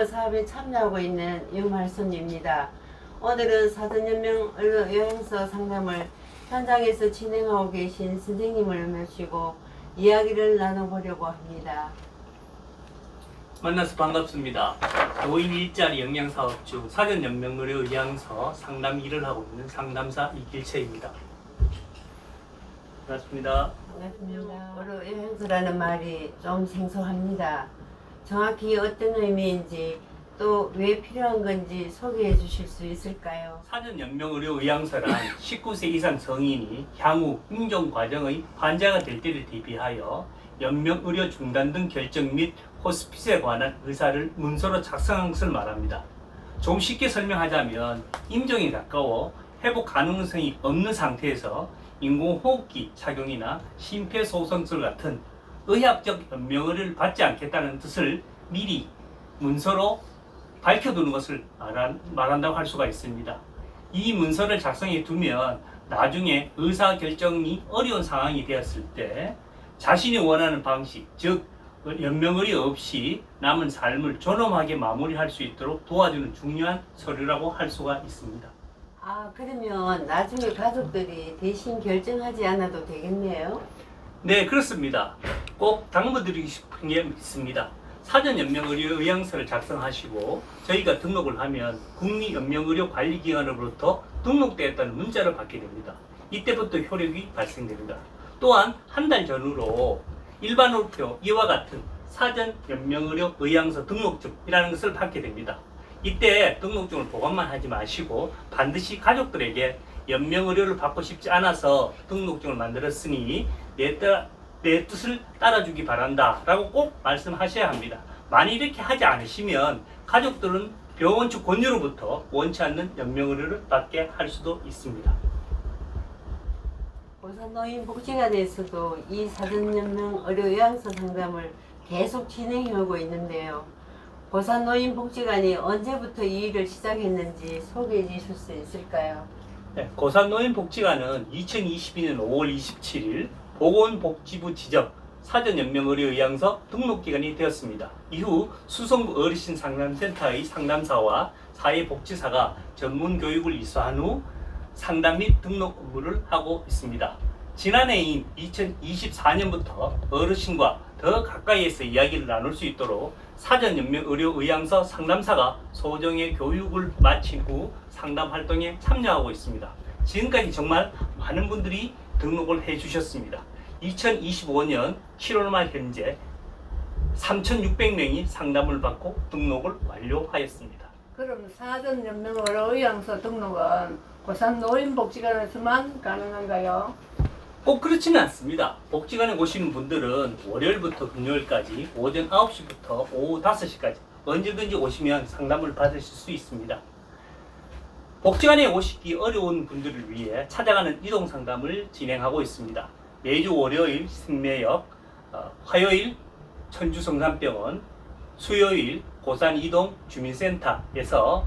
사업에 참여하고 있는 유말순입니다. 오늘은 사전연명 의료요양서 상담을 현장에서 진행하고 계신 선생님을 모시고 이야기를 나눠보려고 합니다. 만나서 반갑습니다. 노인 일자리 영양사업 중 사전연명의료 의향서 상담 일을 하고 있는 상담사 이길채입니다. 반갑습니다. 반갑습니다. 의료요양서라는 말이 좀 생소합니다. 정확히 어떤 의미인지 또 왜 필요한 건지 소개해 주실 수 있을까요? 사전연명의료 의향서란 19세 이상 성인이 향후 임종 과정의 환자가 될 때를 대비하여 연명의료 중단 등 결정 및 호스피스에 관한 의사를 문서로 작성한 것을 말합니다. 좀 쉽게 설명하자면 임종이 가까워 회복 가능성이 없는 상태에서 인공호흡기 착용이나 심폐소생술 같은 의학적 연명의료를 받지 않겠다는 뜻을 미리 문서로 밝혀두는 것을 말한다고 할 수가 있습니다. 이 문서를 작성해 두면 나중에 의사결정이 어려운 상황이 되었을 때 자신이 원하는 방식, 즉 연명의료 없이 남은 삶을 존엄하게 마무리할 수 있도록 도와주는 중요한 서류라고 할 수가 있습니다. 그러면 나중에 가족들이 대신 결정하지 않아도 되겠네요? 네, 그렇습니다. 꼭 당부드리고 싶은 게 있습니다. 사전연명의료 의향서를 작성하시고 저희가 등록을 하면 국민연명의료관리기관으로부터 등록되었다는 문자를 받게 됩니다. 이때부터 효력이 발생됩니다. 또한 한 달 전후로 일반으로 이와 같은 사전연명의료 의향서 등록증이라는 것을 받게 됩니다. 이때 등록증을 보관만 하지 마시고 반드시 가족들에게 연명의료를 받고 싶지 않아서 등록증을 만들었으니 내 뜻을 따라주기 바란다 라고 꼭 말씀하셔야 합니다. 만일 이렇게 하지 않으시면 가족들은 병원 측 권유로부터 원치 않는 연명의료를 받게 할 수도 있습니다. 보건노인복지관에서도 이 사전연명 의료요양서 상담을 계속 진행해오고 있는데요. 보산노인복지관이 언제부터 이 일을 시작했는지 소개해 주실 수 있을까요? 네, 고산노인복지관은 2022년 5월 27일 보건복지부 지정 사전연명의료의향서 등록기관이 되었습니다. 이후 수성구 어르신상담센터의 상담사와 사회복지사가 전문교육을 이수한 후 상담 및 등록 업무를 하고 있습니다. 지난해인 2024년부터 어르신과 더 가까이에서 이야기를 나눌 수 있도록 사전연명의료의향서 상담사가 소정의 교육을 마친 후 상담 활동에 참여하고 있습니다. 지금까지 정말 많은 분들이 등록을 해주셨습니다. 2025년 7월 말 현재 3,600명이 상담을 받고 등록을 완료하였습니다. 그럼 사전연명의료의향서 등록은 고산노인복지관에서만 가능한가요? 꼭 그렇지는 않습니다. 복지관에 오시는 분들은 월요일부터 금요일까지 오전 9시부터 오후 5시까지 언제든지 오시면 상담을 받으실 수 있습니다. 복지관에 오시기 어려운 분들을 위해 찾아가는 이동 상담을 진행하고 있습니다. 매주 월요일 신매역, 화요일 천주성산병원, 수요일 고산 이동 주민센터에서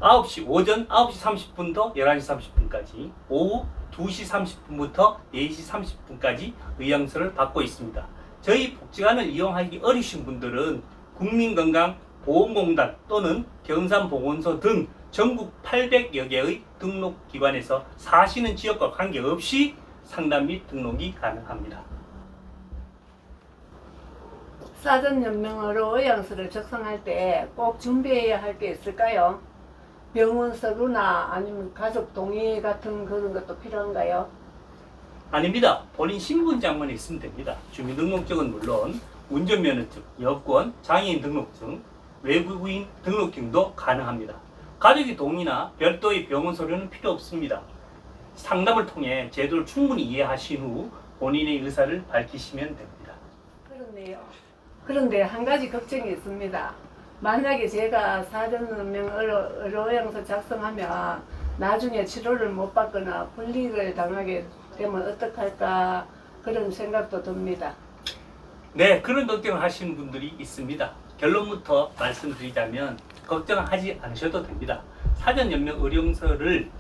9시, 오전 9시 30분부터 11시 30분까지, 오후 2시 30분부터 4시 30분까지 의향서를 받고 있습니다. 저희 복지관을 이용하기 어려우신 분들은 국민건강보험공단 또는 경산보건소 등 전국 800여 개의 등록기관에서 사시는 지역과 관계없이 상담 및 등록이 가능합니다. 사전연명의료의향서를 작성할 때 꼭 준비해야 할 게 있을까요? 병원 서류나 아니면 가족 동의 같은 그런 것도 필요한가요? 아닙니다. 본인 신분증만 있으면 됩니다. 주민등록증은 물론 운전면허증, 여권, 장애인 등록증, 외국인 등록증도 가능합니다. 가족의 동의나 별도의 병원 서류는 필요 없습니다. 상담을 통해 제도를 충분히 이해하신 후 본인의 의사를 밝히시면 됩니다. 그렇네요. 그런데 한 가지 걱정이 있습니다. 만약에 제가 사전연명의료의향서 작성하면 나중에 치료를 못 받거나 불이익을 당하게 되면 어떡할까 그런 생각도 듭니다. 네, 그런 걱정을 하시는 분들이 있습니다. 결론부터 말씀드리자면 걱정하지 않으셔도 됩니다. 사전연명의료서를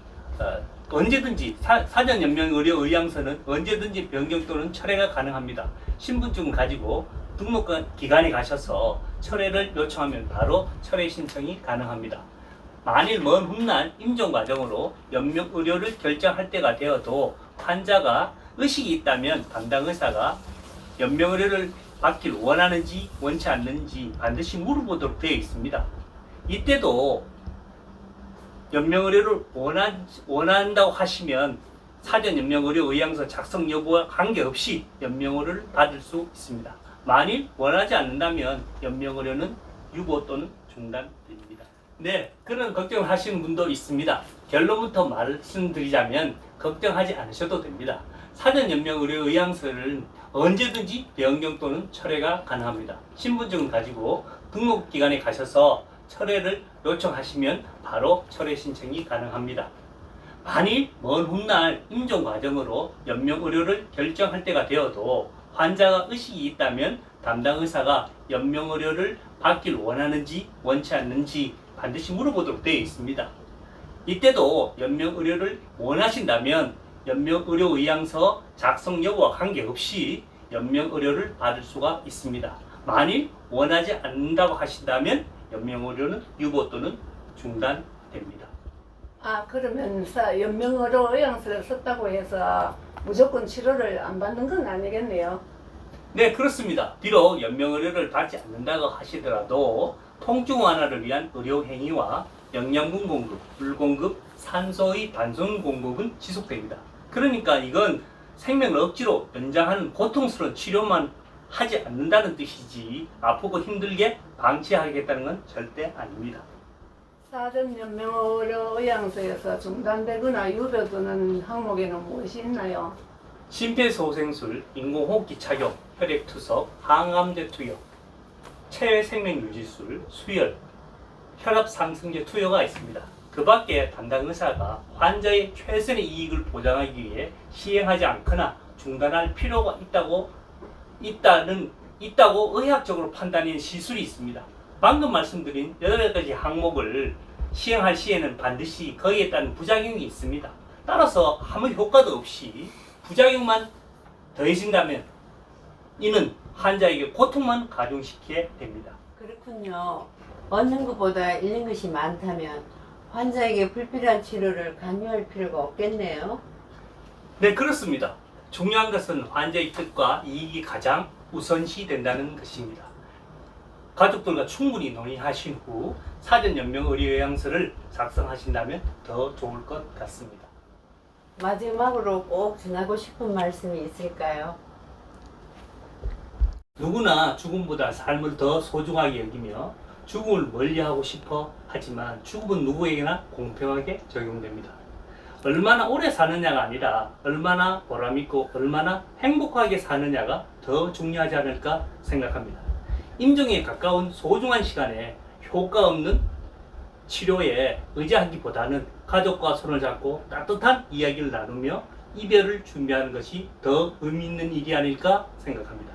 언제든지 사전연명의료의향서는 언제든지 변경 또는 철회가 가능합니다. 신분증을 가지고 등록기관에 가셔서 철회를 요청하면 바로 철회 신청이 가능합니다. 만일 먼 훗날 임종 과정으로 연명 의료를 결정할 때가 되어도 환자가 의식이 있다면 담당 의사가 연명 의료를 받길 원하는지 원치 않는지 반드시 물어보도록 되어 있습니다. 이때도 연명 의료를 원한다고 하시면 사전 연명 의료 의향서 작성 여부와 관계없이 연명 의료를 받을 수 있습니다. 만일 원하지 않는다면 연명 의료는 유보 또는 중단됩니다. 네, 그런 걱정을 하시는 분도 있습니다. 결론부터 말씀드리자면 걱정하지 않으셔도 됩니다. 사전 연명 의료 의향서를 언제든지 변경 또는 철회가 가능합니다. 신분증을 가지고 등록기관에 가셔서 철회를 요청하시면 바로 철회 신청이 가능합니다. 만일 먼 훗날 임종 과정으로 연명 의료를 결정할 때가 되어도 환자가 의식이 있다면 담당 의사가 연명 의료를 받길 원하는지 원치 않는지 반드시 물어보도록 되어 있습니다. 이때도 연명 의료를 원하신다면 연명 의료 의향서 작성 여부와 관계없이 연명 의료를 받을 수가 있습니다. 만일 원하지 않는다고 하신다면 연명 의료는 유보 또는 중단됩니다. 그러면 연명으로 의향서를 썼다고 해서 무조건 치료를 안 받는 건 아니겠네요. 네, 그렇습니다. 비록 연명 의료를 받지 않는다고 하시더라도 통증 완화를 위한 의료 행위와 영양분 공급, 물 공급, 산소의 단순 공급은 지속됩니다. 그러니까 이건 생명을 억지로 연장하는 고통스러운 치료만 하지 않는다는 뜻이지 아프고 힘들게 방치하겠다는 건 절대 아닙니다. 사전 연명의료 의향서에서 중단되거나 유보되는 항목에는 무엇이 있나요? 심폐소생술, 인공호흡기 착용, 혈액투석, 항암제 투여, 체외생명유지술, 수혈, 혈압상승제 투여가 있습니다. 그 밖에 담당 의사가 환자의 최선의 이익을 보장하기 위해 시행하지 않거나 중단할 필요가 있다고 의학적으로 판단한 시술이 있습니다. 방금 말씀드린 8가지 항목을 시행할 시에는 반드시 거기에 따른 부작용이 있습니다. 따라서 아무 효과도 없이 부작용만 더해진다면 이는 환자에게 고통만 가중시키게 됩니다. 그렇군요. 얻는 것보다 잃는 것이 많다면 환자에게 불필요한 치료를 강요할 필요가 없겠네요. 네, 그렇습니다. 중요한 것은 환자의 뜻과 이익이 가장 우선시 된다는 것입니다. 가족들과 충분히 논의하신 후 사전 연명 의료 의향서를 작성하신다면 더 좋을 것 같습니다. 마지막으로 꼭 전하고 싶은 말씀이 있을까요? 누구나 죽음보다 삶을 더 소중하게 여기며 죽음을 멀리하고 싶어 하지만 죽음은 누구에게나 공평하게 적용됩니다. 얼마나 오래 사느냐가 아니라 얼마나 보람있고 얼마나 행복하게 사느냐가 더 중요하지 않을까 생각합니다. 임종에 가까운 소중한 시간에 효과 없는 치료에 의지하기보다는 가족과 손을 잡고 따뜻한 이야기를 나누며 이별을 준비하는 것이 더 의미 있는 일이 아닐까 생각합니다.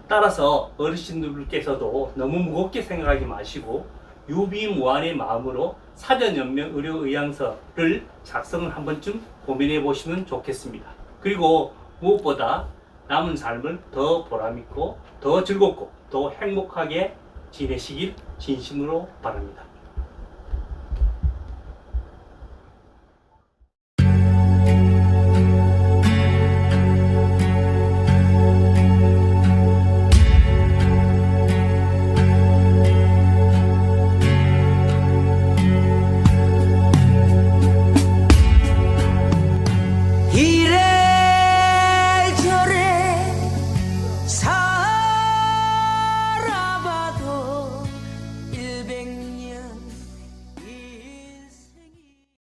따라서 어르신들께서도 너무 무겁게 생각하지 마시고 유비무환의 마음으로 사전 연명 의료 의향서를 작성을 한 번쯤 고민해 보시면 좋겠습니다. 그리고 무엇보다 남은 삶을 더 보람있고 더 즐겁고 더 행복하게 지내시길 진심으로 바랍니다.